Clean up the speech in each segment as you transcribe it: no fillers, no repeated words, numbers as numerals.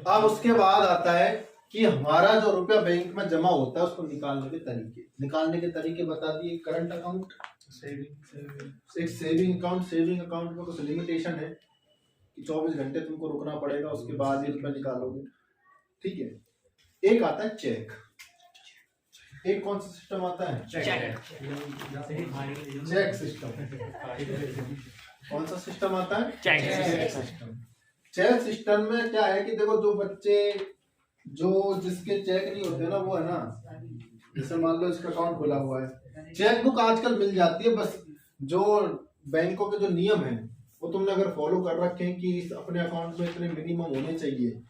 अब उसके बाद आता है कि हमारा जो रुपया बैंक में जमा होता है उसको निकालने के तरीके बता दिए। करंट अकाउंट, एक सेविंग अकाउंट में कुछ लिमिटेशन है कि 24 घंटे तुमको रुकना पड़ेगा, उसके बाद ही रुपया निकालोगे, ठीक है। एक आता है चेक। एक कौन सा सिस्टम आता है? Check system. कौन सा सिस्टम आता है? Check system. चेक सिस्टम में क्या है कि देखो, जो बच्चे जिसके चेक नहीं होते ना, वो है ना, जैसे मान लो इसका अकाउंट खुला हुआ है, चेक बुक आजकल मिल जाती है। बस जो बैंकों के जो नियम है वो तुमने अगर फॉलो कर रखे हैं कि अपने अकाउंट में इतने मिनिमम होने चाहिए,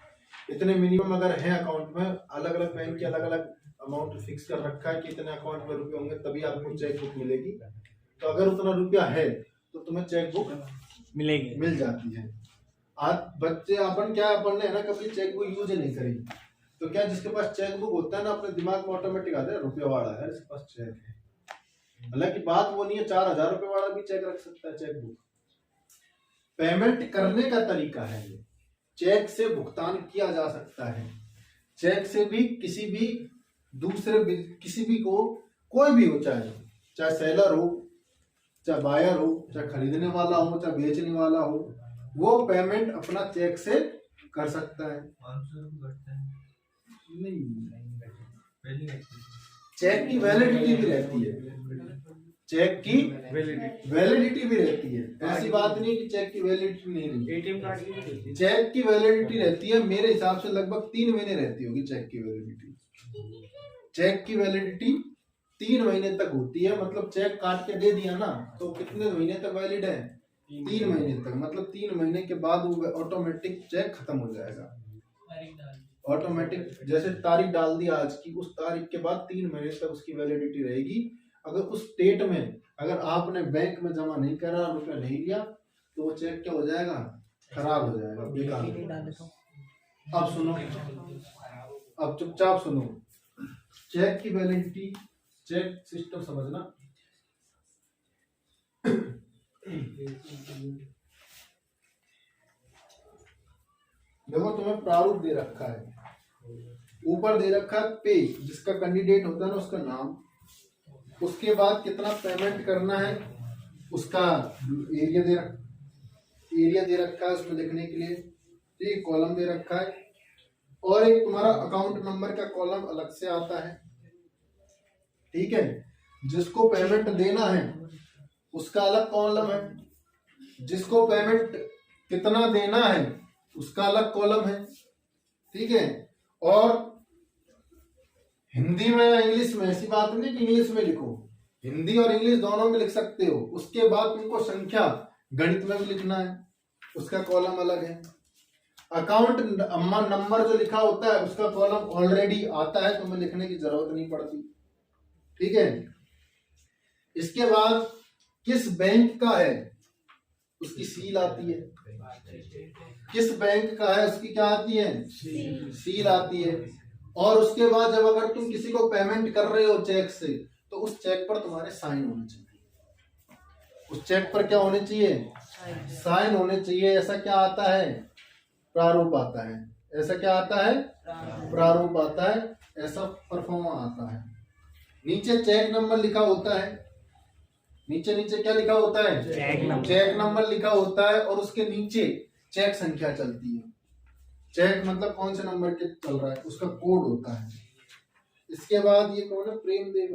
इतने मिनिमम अगर है अकाउंट में, अलग अलग बैंक की अलग अलग अमाउंट फिक्स कर रखा है कि इतने अकाउंट में रुपए होंगे तभी आपको चेक बुक मिलेगी। तो अगर उतना रुपया है तो तुम्हें चेक बुक मिल जाती है। आज बच्चे अपन ने ना कभी चेक बुक यूज नहीं करी, तो क्या जिसके पास चेक बुक होता है ना, अपने दिमाग में ऑटोमेटिक आता है रुपया वाला है, इसके पास चेक है। हालांकि बात वो नहीं है, 4000 रुपए वाला भी चेक रख सकता है चेक बुक। पेमेंट करने का तरीका है, चेक से भुगतान किया जा सकता है। चेक से भी किसी भी को, कोई भी हो, चाहे सेलर हो, चाहे बायर हो, चाहे खरीदने वाला हो, चाहे बेचने वाला हो, वो पेमेंट अपना चेक से कर सकता है। नहीं, चेक की वैलिडिटी भी रहती है, चेक की वैलिडिटी भी रहती है। ऐसी बात नहीं कि चेक की वैलिडिटी नहीं रहती। एटीएम कार्ड की चेक की वैलिडिटी रहती है, मेरे हिसाब से लगभग 3 महीने रहती होगी चेक की वैलिडिटी। चेक की वैलिडिटी 3 महीने तक होती है। मतलब चेक काट के दे दिया ना, तो कितने महीने तक वैलिड है? 3 महीने तक। मतलब 3 महीने के बाद वो ऑटोमेटिक चेक खत्म हो जाएगा। ऑटोमेटिक जैसे तारीख डाल दी आज की, उस तारीख के बाद 3 महीने तक उसकी वैलिडिटी रहेगी। अगर उस डेट में अगर आपने बैंक में जमा नहीं करा, रुपया नहीं लिया, तो वो चेक क्या हो जाएगा? खराब हो जाएगा, बेकार। अब सुनो, अब चुपचाप सुनो। चेक की वैलिडिटी, चेक सिस्टम समझना। देखो, तुम्हें प्रारूप दे रखा है, ऊपर दे रखा है पे, जिसका कैंडिडेट होता है ना उसका नाम, उसके बाद कितना पेमेंट करना है उसका एरिया दे रखा है उसमें लिखने के लिए, ठीक, कॉलम दे रखा है। और एक तुम्हारा अकाउंट नंबर का कॉलम अलग से आता है, ठीक है। जिसको पेमेंट देना है उसका अलग कॉलम है, जिसको पेमेंट कितना देना है उसका अलग कॉलम है, ठीक है। और हिंदी में या इंग्लिश में, ऐसी बात नहीं कि इंग्लिश में लिखो, हिंदी और इंग्लिश दोनों में लिख सकते हो। उसके बाद तुमको संख्या गणित में भी लिखना है, उसका कॉलम अलग है। अकाउंट नंबर जो लिखा होता है उसका कॉलम ऑलरेडी आता है, तुम्हें लिखने की जरूरत नहीं पड़ती, ठीक है। इसके बाद किस बैंक का है उसकी सील आती है, किस बैंक का है उसकी क्या आती है? सील आती है। और उसके बाद जब अगर तुम किसी को पेमेंट कर रहे हो चेक से, तो उस चेक पर तुम्हारे साइन होने चाहिए। उस चेक पर क्या होने चाहिए? साइन होने चाहिए। ऐसा क्या आता है? प्रारूप आता है। ऐसा क्या आता है? प्रारूप आता है। ऐसा परफॉर्मा आता है। नीचे चेक नंबर लिखा होता है, नीचे क्या लिखा होता है? चेक नंबर लिखा होता है। और उसके नीचे चेक संख्या चलती है। चेक मतलब कौन से नंबर के चल रहा है उसका कोड होता है। इसके बाद ये कौन है? प्रेम देवी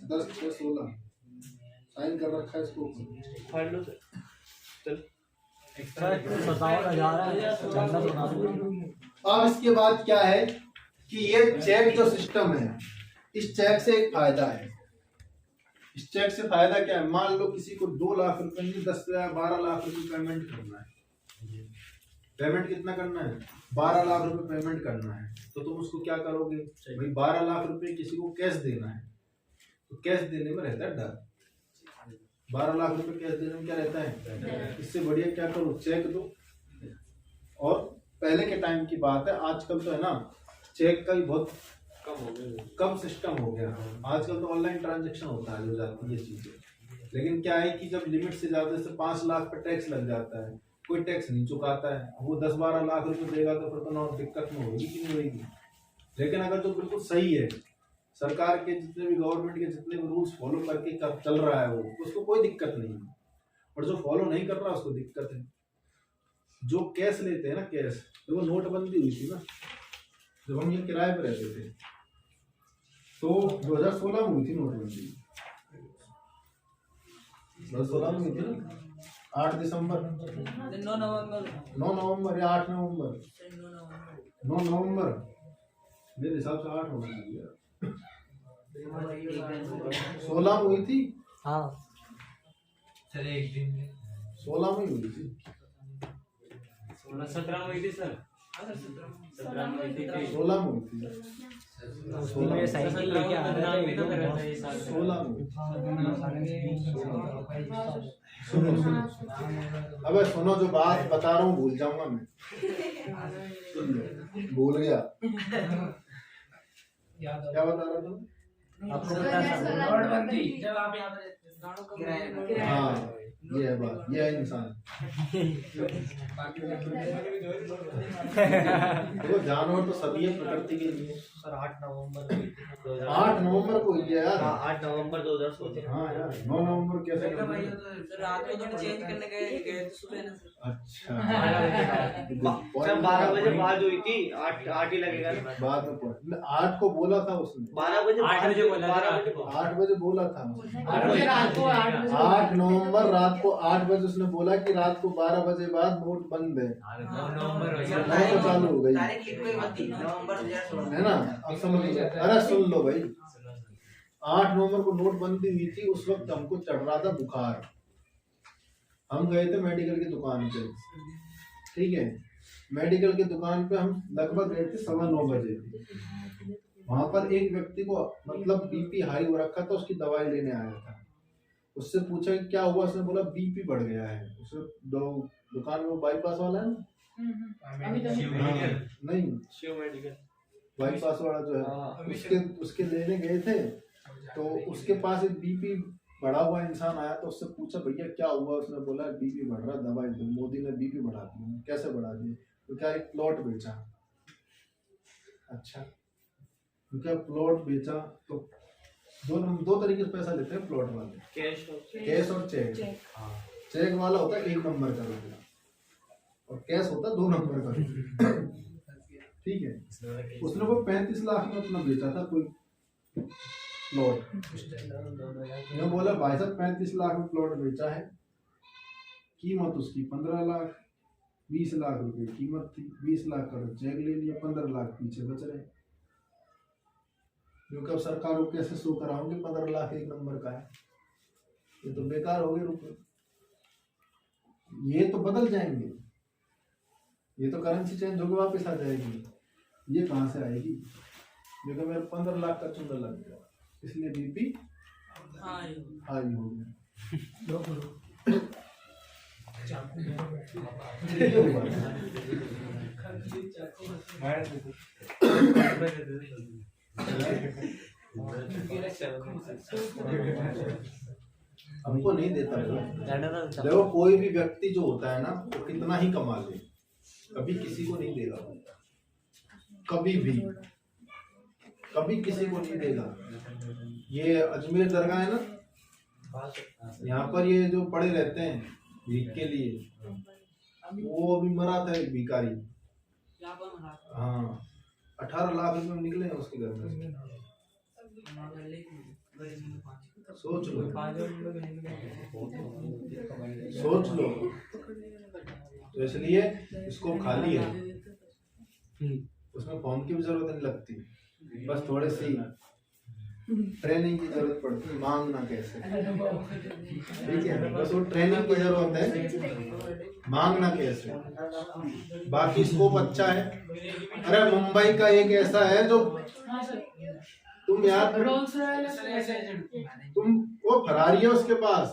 10/6/16 साइन कर रखा है इसको। अब इसके बाद क्या है कि ये चेक जो सिस्टम है, इस चेक से एक फायदा है। इस चेक से फायदा क्या है? मान लो किसी को 2 लाख रुपए की 10 या 12 लाख रुपए पेमेंट करना है। पेमेंट कितना करना है? 12 लाख रुपए पेमेंट करना है। तो तुम उसको क्या करोगे भाई? 12 लाख रुपए किसी को कैश देना है, तो कैश देने में रहता है डर। 12 लाख रुपए कैश देने में क्या रहता है? इससे बढ़िया क्या करो? चेक दो। और पहले के टाइम की बात है, आजकल तो है ना चेक का भी बहुत कम सिस्टम हो गया। आजकल तो ऑनलाइन ट्रांजैक्शन होता है, हो जाती है चीजें। लेकिन क्या है कि जब लिमिट से ज्यादा से 5 लाख पर टैक्स लग जाता है, कोई टैक्स नहीं चुकाता है, वो 10-12 लाख रुपए देगा तो फिर तो नौ दिक्कत में होगी कि नहीं होगी। लेकिन अगर जो बिल्कुल सही है, सरकार के जितने भी गवर्नमेंट के जितने भी रूल्स फॉलो करके चल रहा है वो, उसको कोई दिक्कत नहीं है, और जो फॉलो नहीं कर रहा उसको दिक्कत है। जो कैश लेते हैं ना, कैश, तो वो नोटबंदी हुई थी ना, जब हम ये किराए पे रहते थे, तो 2016 में हुई थी नोटबंदी, 2016 में हुई थी ना, 8 दिसंबर 9 नवंबर या 8 नवंबर 9 नवंबर मेरे हिसाब से 8 होना चाहिए, 16 में हुई थी। हाँ चले एक दिन में 16 में हुई थी, 17 में हुई थी सर, 17 में हुई थी, 16 में हुई थी, 16 साइकिल लेके आ रहे थे 16 में। सुनो सुनो, अबे सुनो, जो बात बता रहा हूँ भूल जाऊंगा मैं, भूल गया क्या बता रहा था आपको पता है नोटबंदी जब आप यहाँ पे हाँ, ये है बात, ये है इंसान। देखो जानवर तो सभी है प्रकृति के लिए। सर 8 नवंबर 8 नवंबर को ही है यार, 8 नवंबर 2016। हाँ यार, 9 नवंबर कैसे रात में तो चेंज करने गए तो सुबह ना सर। अच्छा, सर 12 बजे बाद हुई थी, 8 ही लगेगा ना बाद में 8 को बोला था उसने, 12 बजे 8 बजे बोला था, 8 बजे बोला था, 8 नवंबर रात को 8 बजे उसने बोला कि रात को 12 बजे बाद नोट बंद है, 9 नवंबर चालू हो गई है ना। अब समझ लीजिए, अरे सुन लो भाई, 8 नवंबर को नोट बंदी हुई थी, उस वक्त हमको चढ़ रहा था बुखार, हम गए थे मेडिकल की दुकान पे, ठीक है, मेडिकल की दुकान पे हम लगभग गए थे 9:15 बजे, वहां पर एक व्यक्ति को मतलब बीपी हाई हो रखा था, उसकी दवाई लेने आया था, उससे पूछा कि क्या हुआ, उसने बोला बीपी बढ़ गया है। उसने दुकान में बाईपास वाला है ना, नहीं शिव मेडिकल बाईपास वाला जो है, उसके लेने गए थे, तो उसके पास एक बीपी बढ़ा हुआ इंसान आया, तो उससे पूछा भैया क्या हुआ, उसने बोला बीपी बढ़ रहा, दवाई दो, मोदी ने बीपी बढ़ा दी। कैसे बढ़ा दी? तो क्या एक प्लॉट बेचा। अच्छा, तो क्या प्लॉट बेचा तो दो तरीके से पैसा लेते हैं प्लॉट वाले, कैश और चेक। चेक वाला होता है 1 नंबर का रुपया और कैश होता है 2 नंबर का रुपया, ठीक है। उसने को 35 लाख में अपना बेचा था कोई प्लॉट, मैं बोला भाई साहब 35 लाख में प्लॉट बेचा है, कीमत उसकी 15 लाख, 20 लाख रुपए कीमत थी, 20 लाख का चेक ले लिया, 15 लाख पीछे बच रहे, क्योंकि अब सरकार को कैसे शो कराओगे 15 लाख 1 नंबर का है, ये तो बेकार हो गए रुपए, ये तो बदल जाएंगे, ये तो करेंसी चेंज होकर वापस आ जाएगी, ये कहाँ से आएगी? क्योंकि मेरे 15 लाख का चंदा लग गया, इसलिए बीपी हाई हो गया। हमको नहीं देता। देखो कोई भी व्यक्ति जो होता है ना, वो कितना ही कमा ले, कभी किसी को नहीं देगा, कभी भी, कभी किसी को नहीं देगा। ये अजमेर दरगाह है ना, यहाँ पर ये जो पड़े रहते हैं भीख के लिए, वो अभी मरा था एक भिखारी, हाँ 18 लाख रुपए में निकले हैं उसके घर में, सोच लो, सोच लो। तो इसलिए इसको खाली है, उसमें फॉर्म की भी जरूरत नहीं लगती, बस थोड़ी सी ट्रेनिंग की जरूरत पड़ती है, मांगना कैसे, ठीक है, बस वो ट्रेनिंग की जरूरत है, मांगना कैसे, बाकी स्कोप अच्छा है। अरे मुंबई का एक ऐसा है जो तुम यार तुम वो फरारी है उसके पास,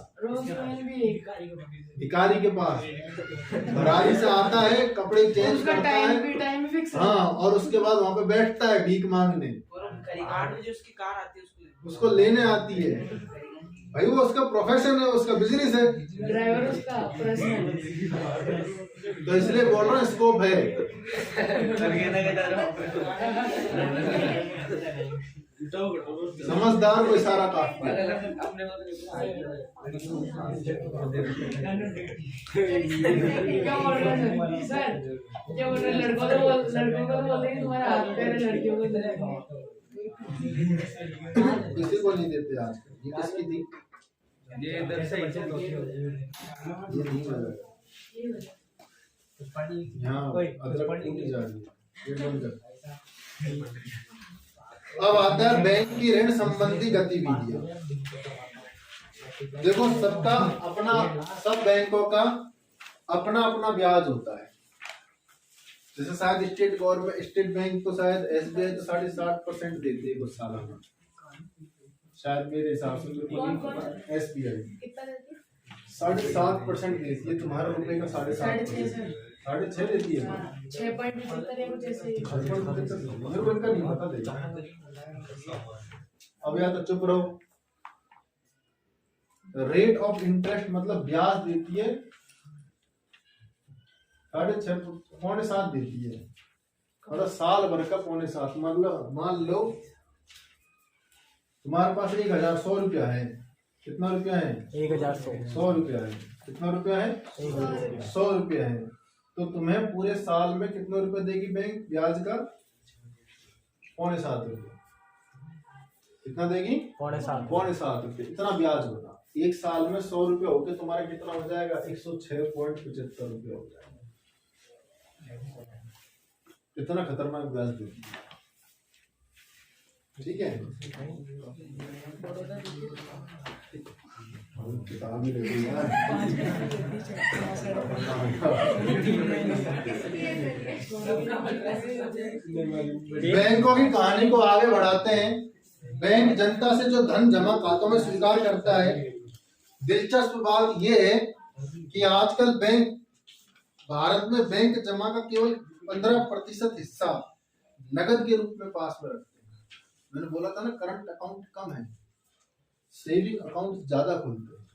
भिखारी के पास फरारी से आता है, कपड़े चेंज करता है, हाँ, और उसके बाद वहाँ पे बैठता है भीख मांगने, जो उसकी कार आती है उसको लेने आती है, भाई वो उसका प्रोफेशन है, उसका बिजनेस है, ड्राइवर उसका पर्सनल। तो इसलिए बोल रहा हूँ स्कोप है। समझदार को इशारा काफी है। क्या बोल रहे हैं सर? क्या बोल रहे हैं? लड़कों को बोलते हैं तुम्हारा हाथ पैर है, लड़कियों को देते किसी को नहीं देते आजकल। ये किसकी थी? ये इधर से ये नहीं लगा। यहाँ अदरक नहीं जा रही है। ये बंद कर। अब आता है बैंक की ऋण संबंधी गतिविधियां। देखो सबका अपना, सब बैंकों का अपना अपना ब्याज होता है। जैसे शायद स्टेट बैंक तो शायद SBI तो 60% देती है कुछ सालाना, शायद मेरे हिसाब से। SBI 7.5% देती है, तुम्हारे रुपए का 7.5%, 6.5 देती है। 6.75 या कुछ ऐसे ही। मेरे को इनका नहीं पता देगा। अब या तो चुप रहो। रेट ऑफ इंटरेस्ट मतलब ब्याज देती है 6.5, 6.75 देती है, मतलब साल भर का 6.75। मतलब मान लो तुम्हारे पास 1,100 रुपया है। कितना रुपया है? 1,100 रुपया है। कितना रुपया है? 100 रुपया है। तो तुम्हें पूरे साल में कितना रुपया देगी बैंक ब्याज का? 7.25 रुपये। कितना देगी? 7.25 रुपये। इतना ब्याज होगा। एक साल में 100 रुपये होके तुम्हारा कितना हो जाएगा? 106.75 रुपये हो जाएगा। इतना खतरनाक ब्याज देती है। ठीक है, किताब ही ले यार। बैंकों की कहानी को आगे बढ़ाते हैं। बैंक जनता से जो धन जमा खातों में स्वीकार करता है। दिलचस्प बात यह है कि आजकल बैंक, भारत में बैंक जमा का केवल 15% हिस्सा नगद के रूप में पास में रखते हैं। मैंने बोला था ना, करंट अकाउंट कम है, सेविंग अकाउंट ज्यादा खुलते हैं,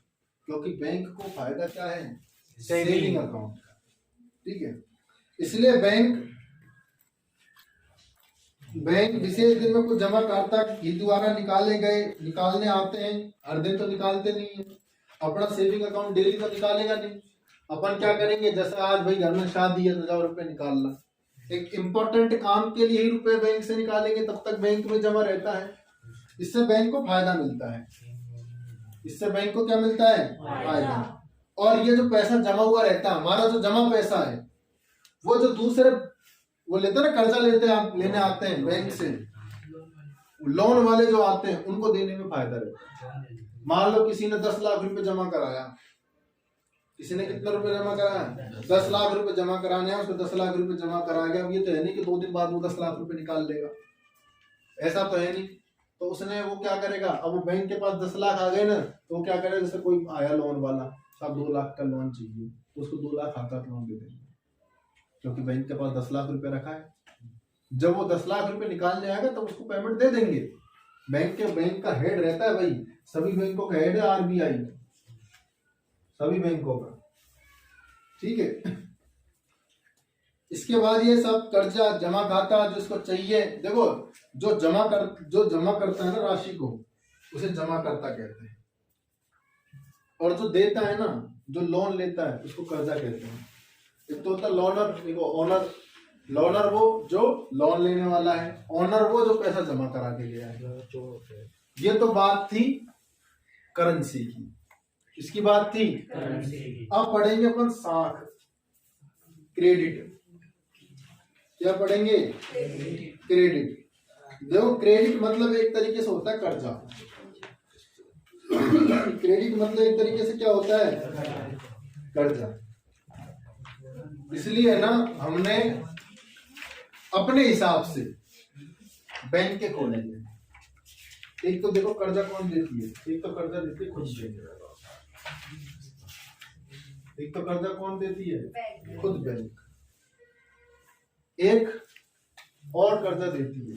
क्योंकि बैंक को फायदा क्या है? सेविंग अकाउंट का। ठीक है, इसलिए बैंक विशेष दिन में कुछ जमा खाता ही द्वारा निकालने आते हैं। हर दिन तो निकालते नहीं है। अपना सेविंग अकाउंट डेली तो निकालेगा नहीं। अपन क्या करेंगे, जैसे आज भाई घर में शादी है तो जाओ रुपए निकालना, एक इम्पोर्टेंट काम के लिए ही रुपए बैंक से निकालेंगे, तब तक बैंक में जमा रहता है। इससे बैंक को फायदा मिलता है। इससे बैंक को क्या मिलता है? फायदा। और ये जो पैसा जमा हुआ रहता है, हमारा जो जमा पैसा है, वो जो दूसरे वो लेते हैं ना, कर्जा लेने आते हैं बैंक से, लोन वाले जो आते हैं, उनको देने में फायदा रहता है। मान लो किसी ने 10 लाख रुपए जमा कराया, किसी ने कितना रुपए जमा कराया? 10 लाख रुपए जमा कराने हैं, उसको 10 लाख रुपए जमा करा गया। अब ये तो है नहीं कि 2 दिन बाद वो 10 लाख रुपए निकाल लेगा, ऐसा तो है नहीं। तो उसने वो क्या करेगा, अब वो बैंक के पास 10 लाख आ गए ना, तो वो क्या करेगा, जैसे कोई आया लोन वाला, साहब 2 लाख का लोन चाहिए, तो उसको 2 लाख खाता लोन दे देंगे, क्योंकि बैंक के पास 10 लाख रुपए रखा है। जब वो 10 लाख रुपए निकालने आएगा तब उसको पेमेंट दे देंगे। बैंक का हेड रहता है भाई, सभी बैंकों का हेड है RBI, सभी बैंकों का। ठीक है, इसके बाद ये सब कर्जा जमा खाता जिसको चाहिए, देखो जो जमा करता है ना राशि को, उसे जमा करता कहते हैं। और जो देता है ना, जो लोन लेता है, उसको कर्जा कहते हैं। एक तो होता है लोनर, देखो ओनर, लोनर वो जो लोन लेने वाला है, ओनर वो जो पैसा जमा करा के लिया है। ये तो बात थी करेंसी की। इसकी बात थी करेंसी की। अब पढ़ेंगे अपन साख, क्रेडिट। क्या पढ़ेंगे? क्रेडिट। देखो क्रेडिट मतलब एक तरीके से होता है कर्जा। क्रेडिट मतलब एक तरीके से क्या होता है? कर्जा। इसलिए ना हमने अपने हिसाब से बैंक के खोलेंगे। एक तो देखो कर्जा कौन देती है, एक तो कर्जा देती है खुद बैंक। एक तो कर्जा कौन देती है? खुद बैंक। एक और कर्जा देती है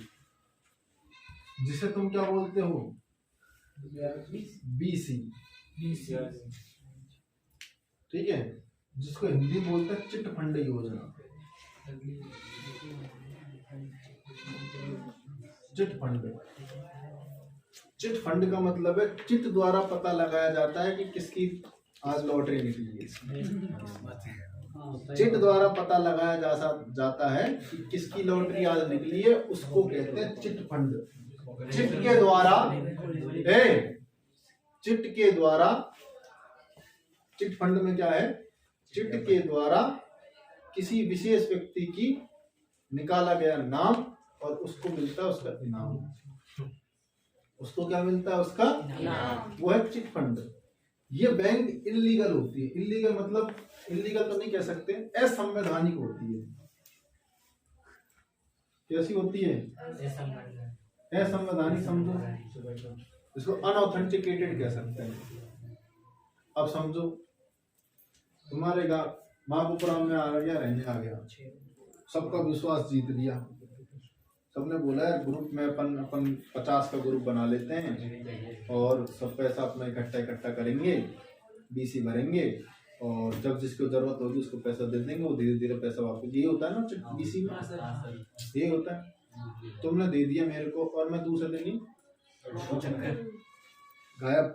जिसे तुम क्या बोलते हो? बीसी, ठीक है, जिसको हिंदी में बोलते हैं चिट फंड योजना। चिट फंड, चिट फंड का मतलब है चिट द्वारा पता लगाया जाता है कि किसकी आज लॉटरी निकली है। चिट द्वारा पता लगाया जाता है कि किसकी लॉटरी आज निकली है, उसको कहते हैं चिट फंड। चिट के द्वारा चिट के द्वारा, चिट फंड में क्या है, चिट के द्वारा किसी विशेष व्यक्ति की निकाला गया नाम और उसको मिलता है उसका इनाम। उसको क्या मिलता है, उसका इनाम, वो है चिट फंड। ये बैंक इलीगल होती है। इलीगल मतलब, इलीगल तो नहीं कह सकते, असंवैधानिक होती है। कैसी होती है, असंवैधानिक, समझो, इसको अनऑथेंटिकेटेड कह सकते हैं। अब समझो, तुम्हारे गाँव महापुराम में आ गया, रहने आ गया, सबका विश्वास जीत लिया, सबने बोला है ग्रुप में अपन 50 का ग्रुप बना लेते हैं और सब पैसा अपना इकट्ठा करेंगे, बीसी भरेंगे और जब जिसको जरूरत होगी उसको पैसा दे देंगे, वो धीरे धीरे पैसा वापस। ये होता है ना बीसी में, ये होता है। तुमने दे दिया मेरे को और मैं दूसरे दिन गायब।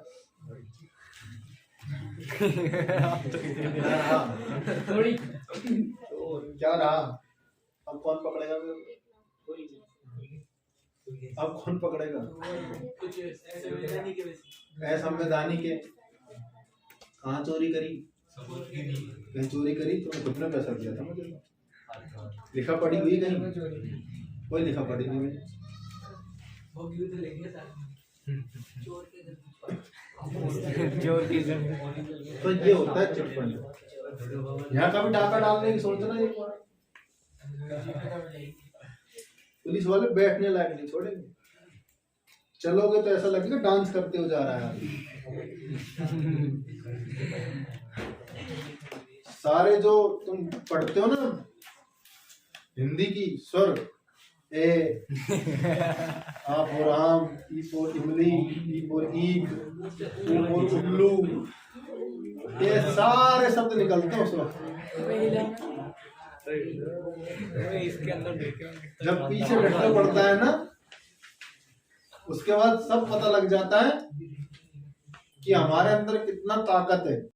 थोड़ी क्या रहा, अब कौन पकड़ेगा मेरे को? अब कौन पकड़ेगा? असंवैधानिक है। कहाँ चोरी करी? कहीं चोरी करी तो तुमने पैसा दिया था मुझे, लिखा पढ़ी हुई कहीं? कोई लिखा पढ़ी नहीं हुई। तो ये होता है चिट फंड। यहाँ का भी डाका डालने की सोचना एक बार, पुलिस वाले बैठने लायक नहीं छोड़ेंगे। चलोगे तो ऐसा लगेगा डांस करते हो जा रहा है। सारे जो तुम पढ़ते हो ना हिंदी की स्वर, ए आ फॉर आम, ई फॉर इमली, ई फॉर ईग, ऊ फॉर उल्लू, ये सारे शब्द निकलते हैं उस वक्त। इसके अंदर जब पीछे बैठना पड़ता है ना, उसके बाद सब पता लग जाता है कि हमारे अंदर कितना ताकत है।